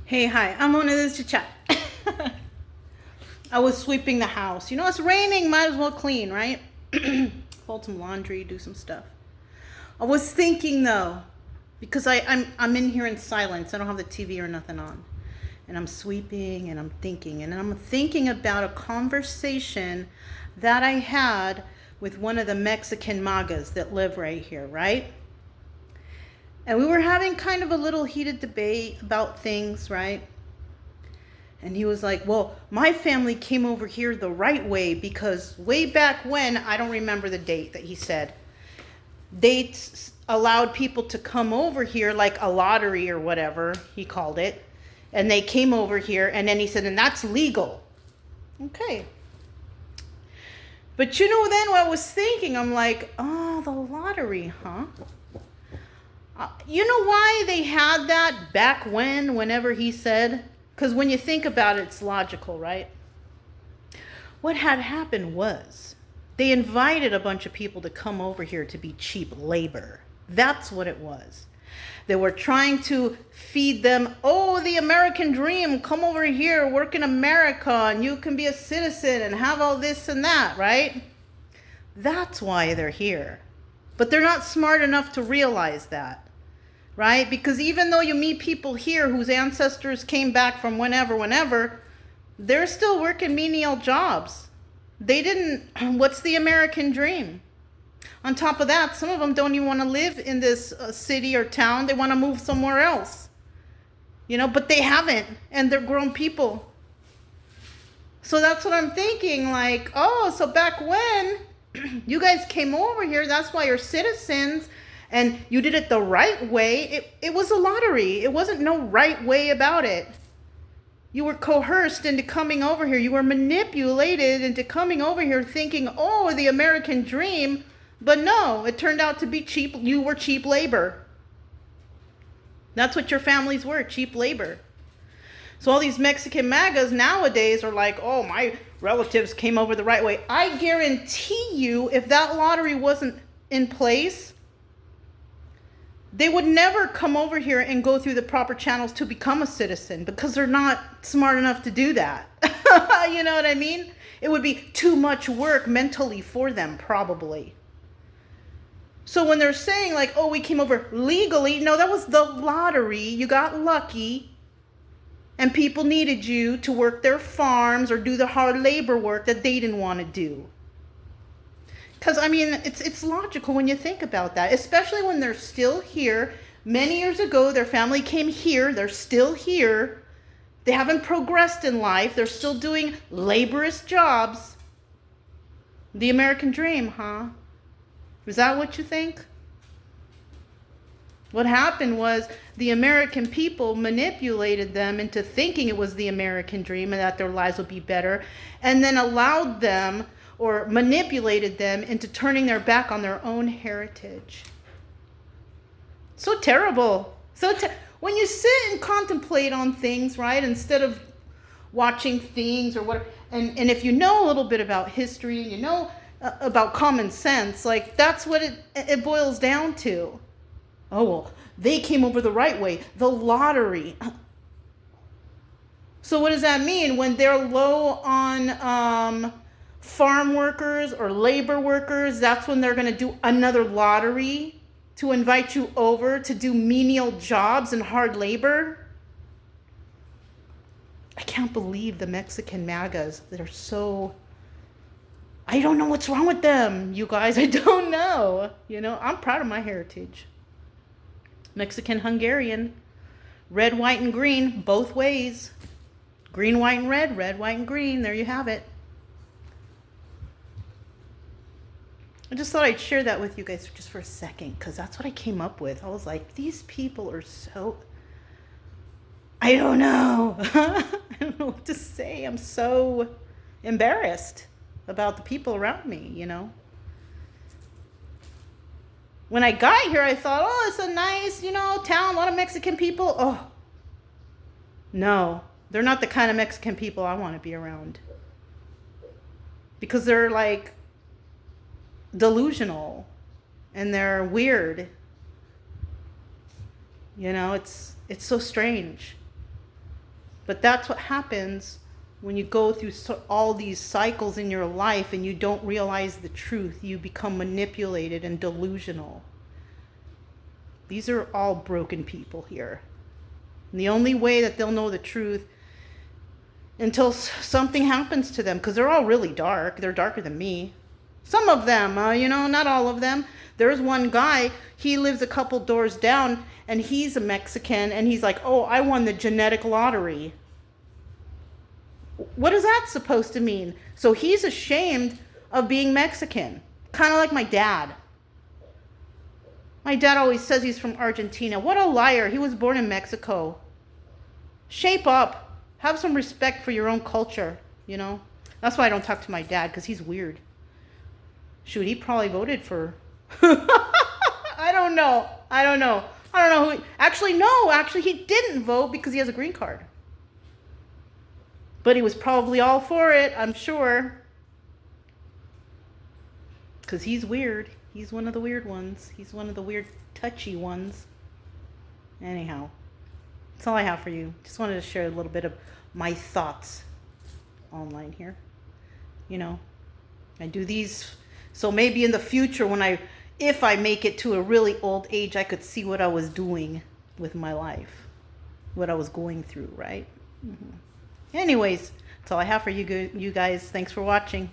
Hey, hi, I'm Monika, this is Chit Chat. I was sweeping the house. You know, it's raining, might as well clean, right? Fold some laundry, do some stuff. I was thinking though, because I'm in here in silence. I don't have the TV or nothing on. And I'm sweeping and I'm thinking. And I'm thinking about a conversation that I had with one of the Mexican magas that live right here, right? And we were having kind of a little heated debate about things, right? And he was like, well, my family came over here the right way because way back when, I don't remember the date that he said, they allowed people to come over here like a lottery or whatever he called it. And they came over here and then he said, and that's legal. Okay. But you know, then what I was thinking, I'm like, oh, the lottery, huh? You know why they had that back when, whenever he said? Because when you think about it, it's logical, right? What had happened was they invited a bunch of people to come over here to be cheap labor. That's what it was. They were trying to feed them, oh, the American dream, come over here, work in America, and you can be a citizen and have all this and that, right? That's why they're here. But they're not smart enough to realize that. Right? Because even though you meet people here whose ancestors came back from whenever, they're still working menial jobs. They didn't, what's the American dream? On top of that, some of them don't even want to live in this city or town. They want to move somewhere else. You know, but they haven't, and they're grown people. So that's what I'm thinking, like, oh, so back when you guys came over here, that's why you're citizens. And you did it the right way. It was a lottery. It wasn't no right way about it. You were coerced into coming over here. You were manipulated into coming over here thinking, oh, the American dream. But no, it turned out to be cheap. You were cheap labor. That's what your families were, cheap labor. So all these Mexican magas nowadays are like, oh, my relatives came over the right way. I guarantee you, if that lottery wasn't in place, they would never come over here and go through the proper channels to become a citizen because they're not smart enough to do that. You know what I mean? It would be too much work mentally for them, probably. So when they're saying like, oh, we came over legally, no, that was the lottery. You got lucky and people needed you to work their farms or do the hard labor work that they didn't want to do. Because, I mean, it's logical when you think about that, especially when they're still here. Many years ago, their family came here. They're still here. They haven't progressed in life. They're still doing laborious jobs. The American dream, huh? Is that what you think? What happened was the American people manipulated them into thinking it was the American dream and that their lives would be better, and then allowed them or manipulated them into turning their back on their own heritage. So terrible. When you sit and contemplate on things, right, instead of watching things or whatever, and if you know a little bit about history and you know about common sense, like that's what it boils down to. Oh, well, they came over the right way, the lottery. So what does that mean? When they're low on farm workers or labor workers, that's when they're going to do another lottery to invite you over to do menial jobs and hard labor. I can't believe the Mexican magas that are so, I don't know what's wrong with them, you guys. I don't know. You know, I'm proud of my heritage. Mexican, Hungarian, red, white, and green, both ways. Green, white, and red, white, and green. There you have it. I just thought I'd share that with you guys just for a second because that's what I came up with. I was like, these people are so, I don't know. I don't know what to say. I'm so embarrassed about the people around me, you know. When I got here, I thought, oh, it's a nice, you know, town, a lot of Mexican people. Oh, no, they're not the kind of Mexican people I want to be around. Because they're like delusional and they're weird. You know, it's so strange. But that's what happens when you go through all these cycles in your life and you don't realize the truth. You become manipulated and delusional. These are all broken people here. And the only way that they'll know the truth until something happens to them, because they're all really dark. They're darker than me. Some of them, not all of them. There's one guy, he lives a couple doors down, and he's a Mexican, and he's like, oh, I won the genetic lottery. What is that supposed to mean? So he's ashamed of being Mexican, kind of like my dad. My dad always says he's from Argentina. What a liar. He was born in Mexico. Shape up. Have some respect for your own culture, That's why I don't talk to my dad, because he's weird. Shoot, he probably voted for... I don't know who... Actually, he didn't vote because he has a green card. But he was probably all for it, I'm sure. Because he's weird. He's one of the weird ones. He's one of the weird, touchy ones. Anyhow, that's all I have for you. Just wanted to share a little bit of my thoughts online here. I do these so maybe in the future if I make it to a really old age, I could see what I was doing with my life. What I was going through, right? Mm-hmm. Anyways, that's all I have for you guys. Thanks for watching.